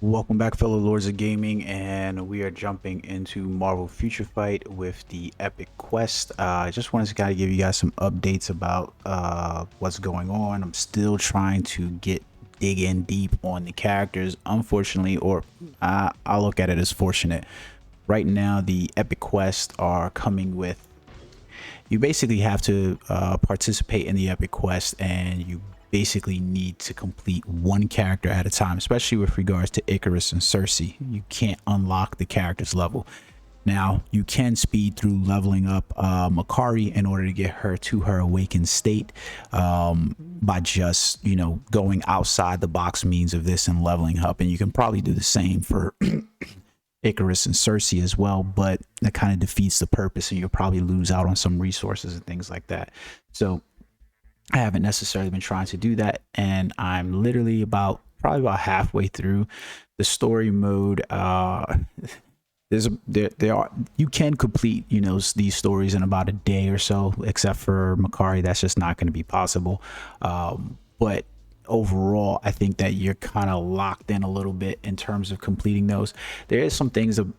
Welcome back, fellow lords of gaming, and we are jumping into Marvel Future Fight with the Epic Quest. I just wanted to kind of give you guys some updates about what's going on. I'm still trying to dig in deep on the characters, unfortunately, or I'll look at it as fortunate. Right now, the Epic Quest are coming with, you basically have to participate in the Epic Quest, and you basically need to complete one character at a time, especially with regards to Icarus and Cersei. You can't unlock the character's level. Now, you can speed through leveling up Makari in order to get her to her awakened state by just, going outside the box means of this and leveling up. And you can probably do the same for Icarus and Cersei as well, but that kind of defeats the purpose, and you'll probably lose out on some resources and things like that. So I haven't necessarily been trying to do that, and I'm literally probably about halfway through the story mode. You can complete these stories in about a day or so, except for Makari. That's just not going to be possible. But overall, I think that you're kind of locked in a little bit in terms of completing those. There is some things of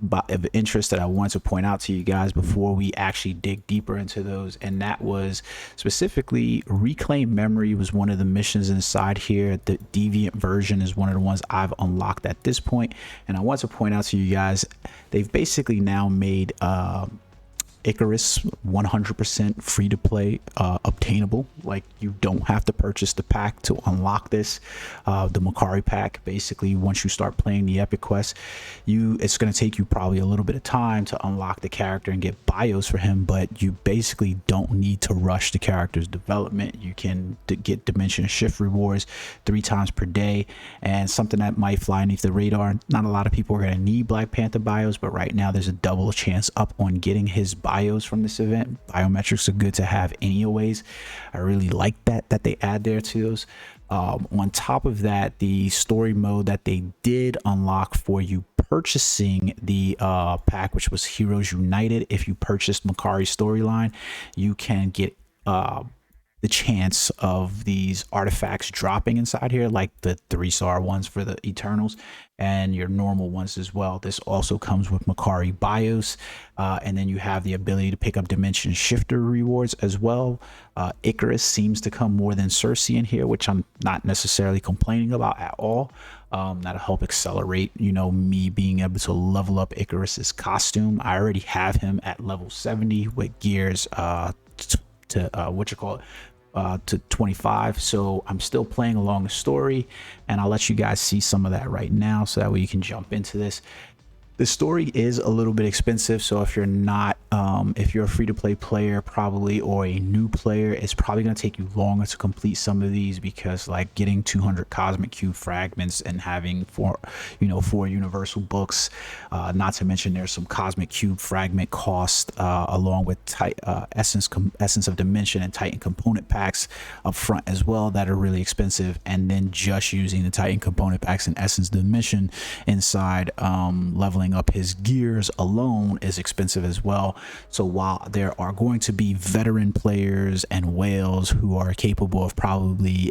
interest that I want to point out to you guys before we actually dig deeper into those, and that was specifically Reclaim Memory was one of the missions inside here. The deviant version is one of the ones I've unlocked at this point, and I want to point out to you guys, they've basically now made Icarus 100% free to play, obtainable. Like, you don't have to purchase the pack to unlock this. The Makari pack, basically, once you start playing the Epic Quest, it's going to take you probably a little bit of time to unlock the character and get bios for him, but you basically don't need to rush the character's development. You can get dimension shift rewards 3 times per day, and something that might fly underneath the radar. Not a lot of people are going to need Black Panther bios, but right now there's a double chance up on getting his bios from this event. Biometrics are good to have anyways. I really like that they add there to those. On top of that, the story mode that they did unlock for you purchasing the pack, which was Heroes United, if you purchased Makari storyline, you can get the chance of these artifacts dropping inside here, like the 3-star ones for the Eternals and your normal ones as well. This also comes with Makari bios, and then you have the ability to pick up dimension shifter rewards as well. Icarus seems to come more than Cersei in here, which I'm not necessarily complaining about at all. That'll help accelerate me being able to level up Icarus's costume. I already have him at level 70 with gears to 25, so I'm still playing along the story, and I'll let you guys see some of that right now so that way you can jump into this. The story is a little bit expensive, so if you're not if you're a free-to-play player probably, or a new player, it's probably going to take you longer to complete some of these, because like getting 200 cosmic cube fragments and having 4 universal books, not to mention there's some cosmic cube fragment cost along with essence of dimension and Titan component packs up front as well that are really expensive, and then just using the Titan component packs and essence dimension inside leveling up his gears alone is expensive as well. So while there are going to be veteran players and whales who are capable of probably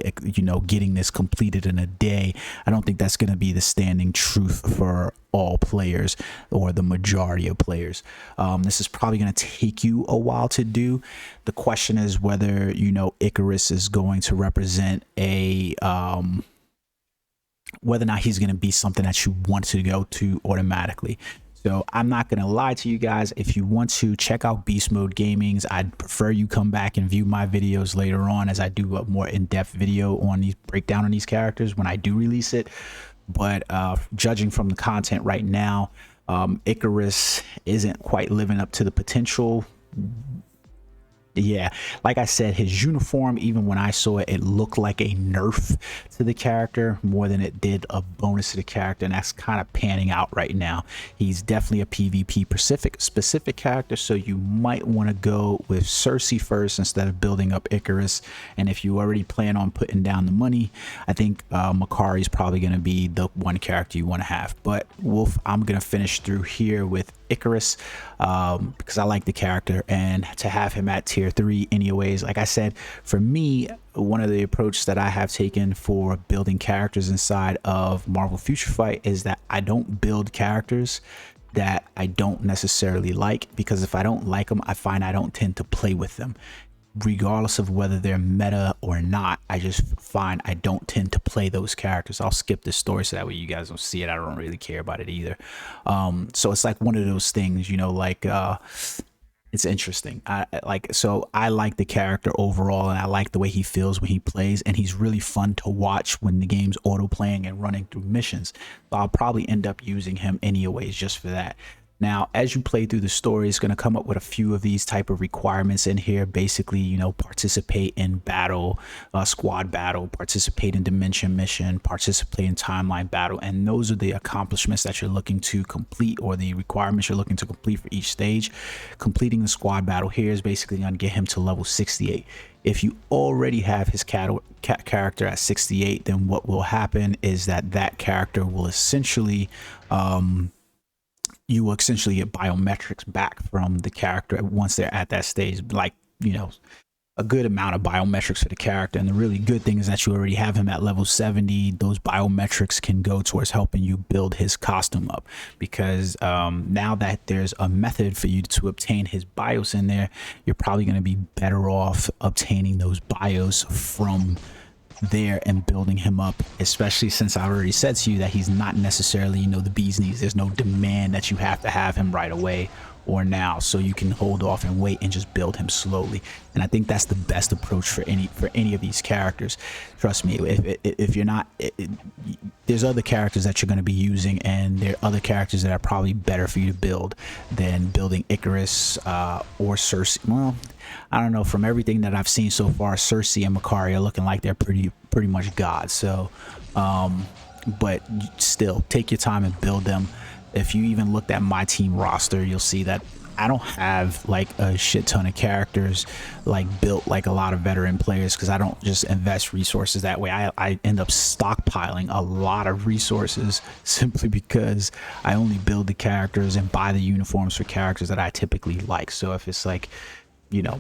getting this completed in a day, I don't think that's going to be the standing truth for all players or the majority of players. This is probably going to take you a while to do. The question is whether Icarus is going to represent a whether or not he's going to be something that you want to go to automatically. So I'm not going to lie to you guys. If you want to check out Beast Mode Gaming's, I'd prefer you come back and view my videos later on, as I do a more in-depth video on these breakdown on these characters when I do release it. But judging from the content right now, Icarus isn't quite living up to the potential. Yeah, like I said, his uniform, even when I saw it, it looked like a nerf to the character more than it did a bonus to the character, and that's kind of panning out right now. He's definitely a PvP specific character, so you might want to go with Cersei first instead of building up Icarus. And if you already plan on putting down the money, I think Makari is probably going to be the one character you want to have. But Wolf, I'm going to finish through here with Icarus, because I like the character, and to have him at tier 3 anyways. Like I said, for me, one of the approaches that I have taken for building characters inside of Marvel Future Fight is that I don't build characters that I don't necessarily like, because if I don't like them, I find I don't tend to play with them regardless of whether they're meta or not. I just find I don't tend to play those characters. I'll skip this story so that way you guys don't see it. I don't really care about it either. So it's like one of those things, you know, like it's interesting. I like the character overall, and I like the way he feels when he plays, and he's really fun to watch when the game's auto playing and running through missions. So I'll probably end up using him anyways just for that. Now, as you play through the story, it's going to come up with a few of these type of requirements in here. Basically, you know, participate in battle, squad battle, participate in dimension mission, participate in timeline battle. And those are the accomplishments that you're looking to complete, or the requirements you're looking to complete for each stage. Completing the squad battle here is basically going to get him to level 68. If you already have his character at 68, then what will happen is that character will essentially you will essentially get biometrics back from the character once they're at that stage, like, you know, a good amount of biometrics for the character. And the really good thing is that you already have him at level 70. Those biometrics can go towards helping you build his costume up, because now that there's a method for you to obtain his bios in there, you're probably going to be better off obtaining those bios from there and building him up, especially since I already said to you that he's not necessarily, you know, the bee's knees. There's no demand that you have to have him right away or now, so you can hold off and wait and just build him slowly. And I think that's the best approach for any of these characters. Trust me, if you're not, there's other characters that you're going to be using, and there are other characters that are probably better for you to build than building Icarus or Circe. Well, I don't know, from everything that I've seen so far, Circe and Makari are looking like they're pretty much gods. So but still, take your time and build them. If you even looked at my team roster, you'll see that I don't have like a shit ton of characters like built like a lot of veteran players, because I don't just invest resources that way. I end up stockpiling a lot of resources simply because I only build the characters and buy the uniforms for characters that I typically like. So if it's like, you know,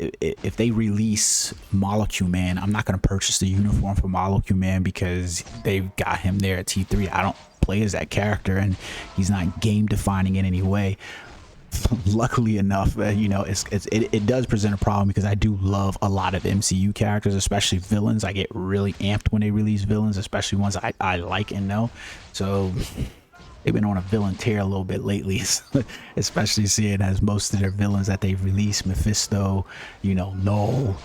if they release Molecule Man, I'm not going to purchase the uniform for Molecule Man because they've got him there at T3. I don't play as that character, and he's not game defining in any way. Luckily enough, you know, it does present a problem, because I do love a lot of MCU characters, especially villains. I get really amped when they release villains, especially ones I like and know. So they've been on a villain tear a little bit lately, especially seeing as most of their villains that they've released, Mephisto, you know, Null,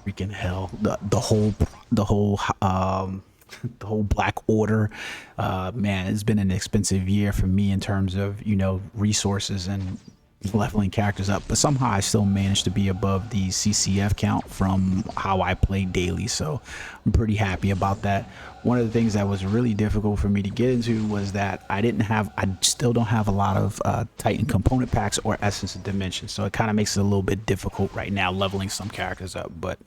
freaking hell, the whole Black Order. Man, it's been an expensive year for me in terms of, you know, resources and leveling characters up, but somehow I still managed to be above the CCF count from how I play daily, so I'm pretty happy about that. One of the things that was really difficult for me to get into was that I still don't have a lot of Titan component packs or Essence of Dimension, so it kind of makes it a little bit difficult right now leveling some characters up, but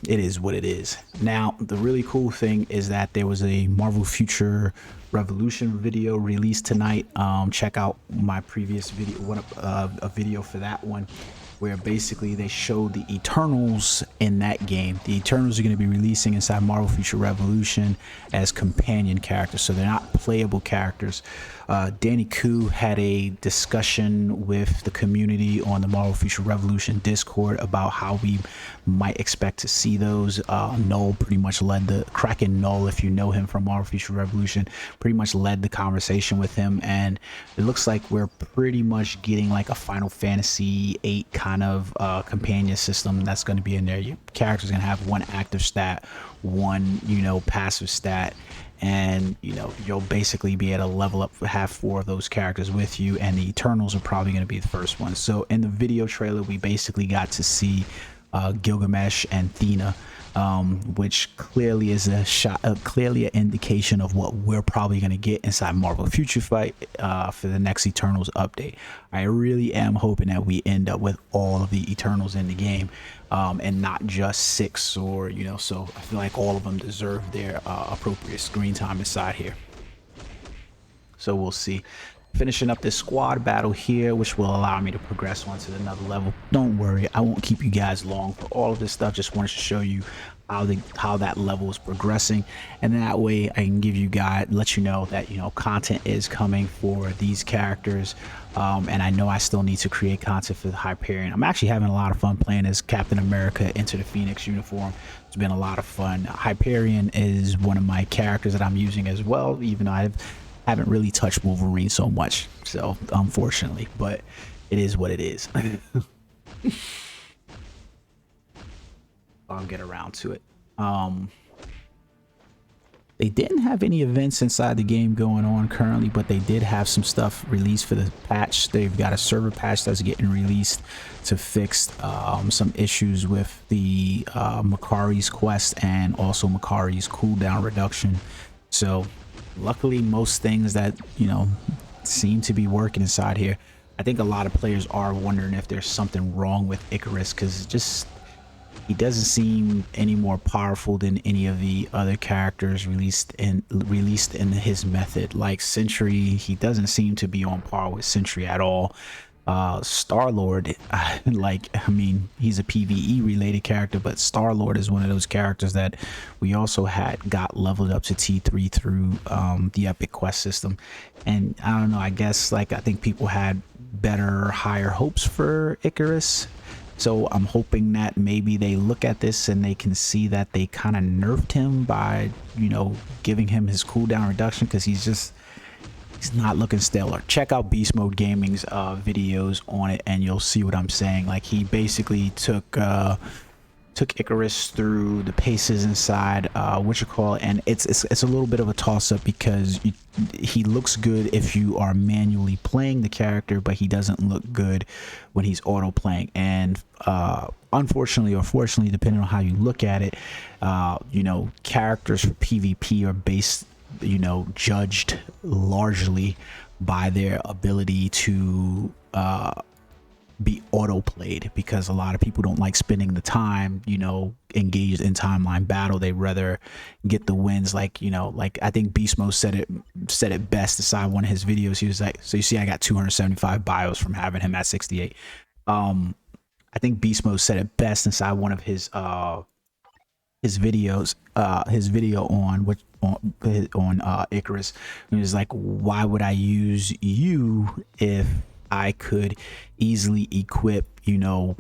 it is what it is. Now, the really cool thing is that there was a Marvel Future Revolution video released tonight. Check out my previous video, a video for that one, where basically they showed the Eternals in that game. The Eternals are going to be releasing inside Marvel Future Revolution as companion characters, so they're not playable characters. Danny Koo had a discussion with the community on the Marvel Future Revolution Discord about how we might expect to see those. Null pretty much led the Kraken Null, if you know him from Marvel Future Revolution, pretty much led the conversation with him, and it looks like we're pretty much getting like a Final Fantasy VIII kind of companion system that's going to be in there. Your character's going to have one active stat, one, you know, passive stat, and, you know, you'll basically be able to level up, have 4 of those characters with you, and the Eternals are probably going to be the first one. So in the video trailer, we basically got to see Gilgamesh and Thena, which clearly is clearly an indication of what we're probably going to get inside Marvel Future Fight for the next Eternals update. I really am hoping that we end up with all of the Eternals in the game, and not just 6, or, you know, so I feel like all of them deserve their appropriate screen time inside here. So we'll see. finishing up this squad battle here, which will allow me to progress on to another level. Don't worry, I won't keep you guys long for all of this stuff. Just wanted to show you how that level is progressing, and that way I can give you guys, let you know that, you know, content is coming for these characters. And I know I still need to create content for the Hyperion. I'm actually having a lot of fun playing as Captain America Enter the Phoenix uniform. It's been a lot of fun. Hyperion is one of my characters that I'm using as well, even though I haven't really touched Wolverine so much, so unfortunately, but it is what it is. I'll get around to it. They didn't have any events inside the game going on currently, but they did have some stuff released for the patch. They've got a server patch that's getting released to fix some issues with the Makari's quest and also Makari's cooldown reduction. So luckily, most things that, you know, seem to be working inside here. I think a lot of players are wondering if there's something wrong with Icarus, because just he doesn't seem any more powerful than any of the other characters released in his method. Like Sentry, he doesn't seem to be on par with Sentry at all. Star-Lord, like, I mean, he's a PvE related character, but Star-Lord is one of those characters that we also got leveled up to T3 through the Epic Quest system. And I don't know, I guess, like, I think people had higher hopes for Icarus. So I'm hoping that maybe they look at this and they can see that they kind of nerfed him by, you know, giving him his cooldown reduction, because he's not looking stellar. Check out Beast Mode Gaming's videos on it and you'll see what I'm saying. Like, he basically took Icarus through the paces inside and it's a little bit of a toss-up, because he looks good if you are manually playing the character, but he doesn't look good when he's auto playing. And unfortunately or fortunately, depending on how you look at it, you know, characters for PvP are based, you know, judged largely by their ability to be auto played, because a lot of people don't like spending the time, you know, engaged in timeline battle. They rather get the wins. Like, you know, like I think Beast Mode said it best inside one of his videos. He was like, so you see, I got 275 bios from having him at 68. I think Beast Mode said it best inside one of his videos, his video on Icarus. He was like, why would I use you if I could easily equip, you know,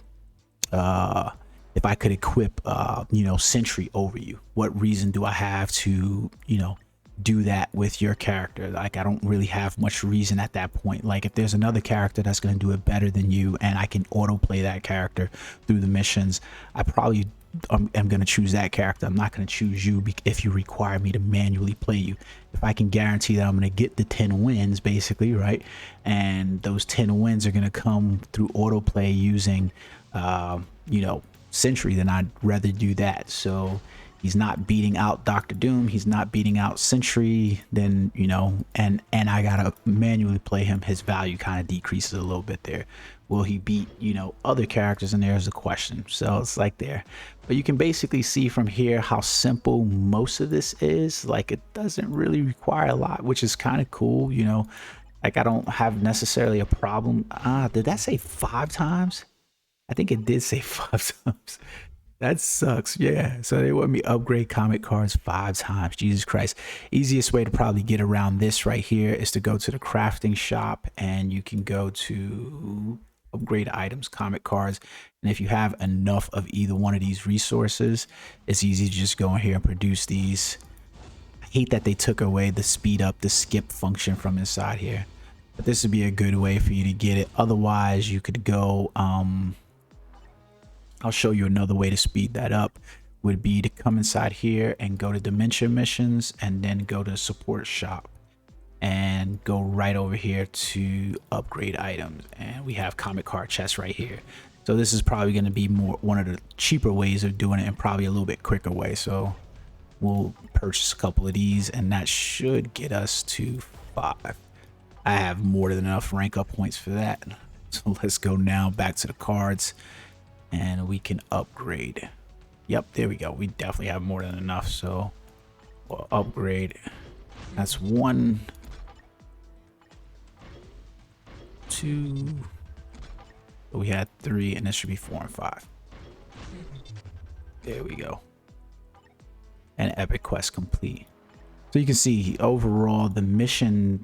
if I could equip, you know, Sentry over you? What reason do I have to, you know, do that with your character? Like, I don't really have much reason at that point. Like, if there's another character that's going to do it better than you and I can auto play that character through the missions, I probably am going to choose that character. I'm not going to choose you if you require me to manually play you. If I can guarantee that I'm going to get the 10 wins, basically, right? And those 10 wins are going to come through autoplay using, you know, Sentry, then I'd rather do that. So he's not beating out Dr. Doom, he's not beating out Sentry, then, you know, and I gotta manually play him. His value kind of decreases a little bit there. Will he beat, you know, other characters? And there's a question. So it's like there. But you can basically see from here how simple most of this is. Like, it doesn't really require a lot, which is kind of cool, you know. Like, I don't have necessarily a problem. Did that say 5 times? I think it did say 5 times. That sucks. Yeah. So they want me upgrade comic cards 5 times. Jesus Christ. Easiest way to probably get around this right here is to go to the crafting shop, and you can go to upgrade items, comic cards. And if you have enough of either one of these resources, it's easy to just go in here and produce these. I hate that they took away the speed up, the skip function from inside here, but this would be a good way for you to get it. Otherwise, you could go, I'll show you another way to speed that up, would be to come inside here and go to Dimension Missions, and then go to Support Shop and go right over here to upgrade items. And we have comic card chests right here. So this is probably going to be one of the cheaper ways of doing it, and probably a little bit quicker way. So we'll purchase a couple of these, and that should get us to 5. I have more than enough rank up points for that. So let's go now back to the cards, and we can upgrade. Yep, there we go. We definitely have more than enough, so we'll upgrade. That's one. 2. So we had 3, and this should be 4 and 5. There we go. And epic quest complete. So you can see overall the mission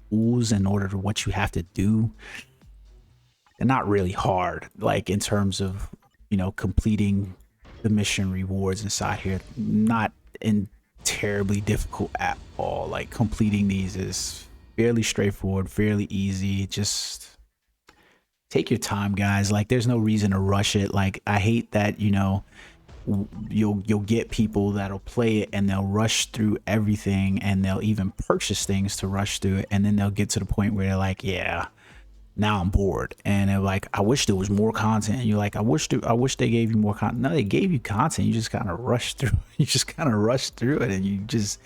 rules in order to what you have to do, they're not really hard, like in terms of, you know, completing the mission rewards inside here. Not in terribly difficult at all. Like completing these is fairly straightforward, fairly easy. Just take your time, guys. Like there's no reason to rush it. Like I hate that, you know, you'll get people that'll play it and they'll rush through everything, and they'll even purchase things to rush through it, and then they'll get to the point where they're like, yeah, now I'm bored, and they're like, I wish there was more content. And you're like, I wish they gave you more content. No, they gave you content, you just kind of rushed through it, and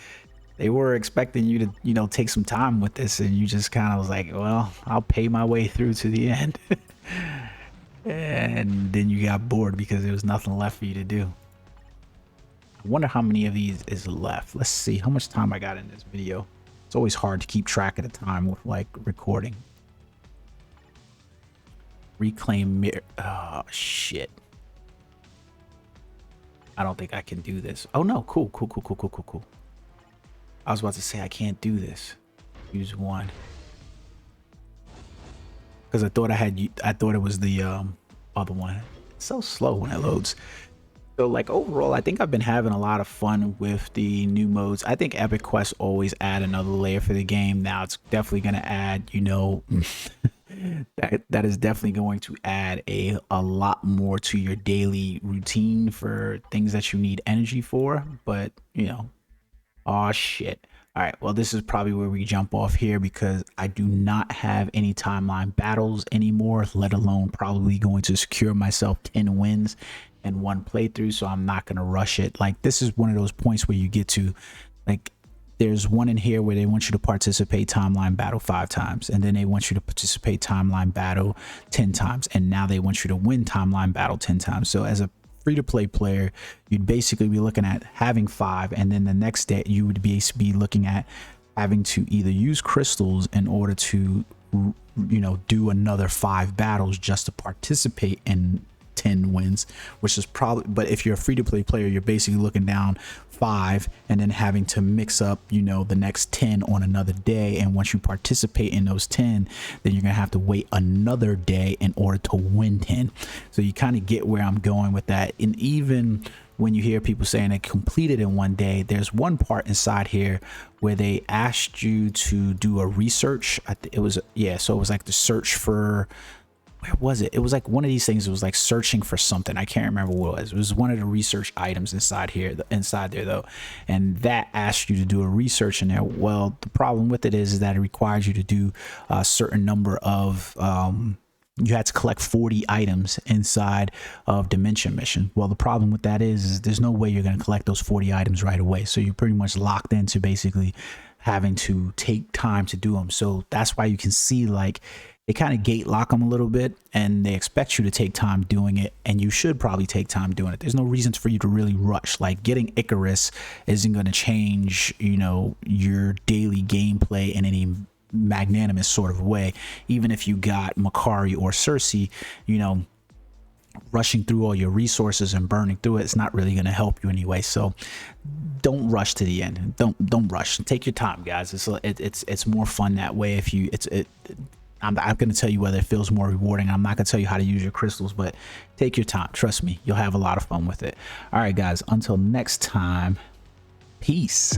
they were expecting you to, you know, take some time with this, and you just kind of was like, well, I'll pay my way through to the end. And then you got bored because there was nothing left for you to do. I wonder how many of these is left. Let's see how much time I got in this video. It's always hard to keep track of the time with like recording. Reclaim mirror. Oh shit, I don't think I can do this. Oh no, cool. I was about to say I can't do this. Use 1. Because I thought it was the other one. It's so slow when it loads. So like overall, I think I've been having a lot of fun with the new modes. I think epic quests always add another layer for the game. Now it's definitely going to add, you know, that is definitely going to add a lot more to your daily routine for things that you need energy for. But you know, oh shit. All right, well, this is probably where we jump off here, because I do not have any timeline battles anymore, let alone probably going to secure myself 10 wins in one playthrough. So I'm not going to rush it. Like this is one of those points where you get to, like, there's one in here where they want you to participate timeline battle 5 times, and then they want you to participate timeline battle 10 times, and now they want you to win timeline battle 10 times. So as a free-to-play player, you'd basically be looking at having 5, and then the next day you would be looking at having to either use crystals in order to, you know, do another 5 battles just to participate in 10 wins, which is probably, but if you're a free-to-play player, you're basically looking down 5 and then having to mix up, you know, the next 10 on another day. And once you participate in those 10, then you're gonna have to wait another day in order to win 10. So you kind of get where I'm going with that. And even when you hear people saying they completed in one day, there's one part inside here where they asked you to do a research. It was, yeah, so it was like the search for, where was it? It was like one of these things. It was like searching for something. I can't remember what it was. It was one of the research items inside here, inside there though. And that asked you to do a research in there. Well, the problem with it is that it requires you to do a certain number of, you had to collect 40 items inside of Dimension Mission. Well, the problem with that is there's no way you're going to collect those 40 items right away. So you're pretty much locked into basically having to take time to do them. So that's why you can see like they kind of gate lock them a little bit, and they expect you to take time doing it, and you should probably take time doing it. There's no reason for you to really rush. Like getting Icarus isn't going to change, you know, your daily gameplay in any magnanimous sort of way. Even if you got Makari or Cersei, you know, rushing through all your resources and burning through it, it's not really going to help you anyway. So don't rush to the end. Don't rush. Take your time, guys. It's more fun that way. If you I'm going to tell you whether it feels more rewarding. I'm not going to tell you how to use your crystals, but take your time. Trust me, you'll have a lot of fun with it. All right, guys, until next time, peace.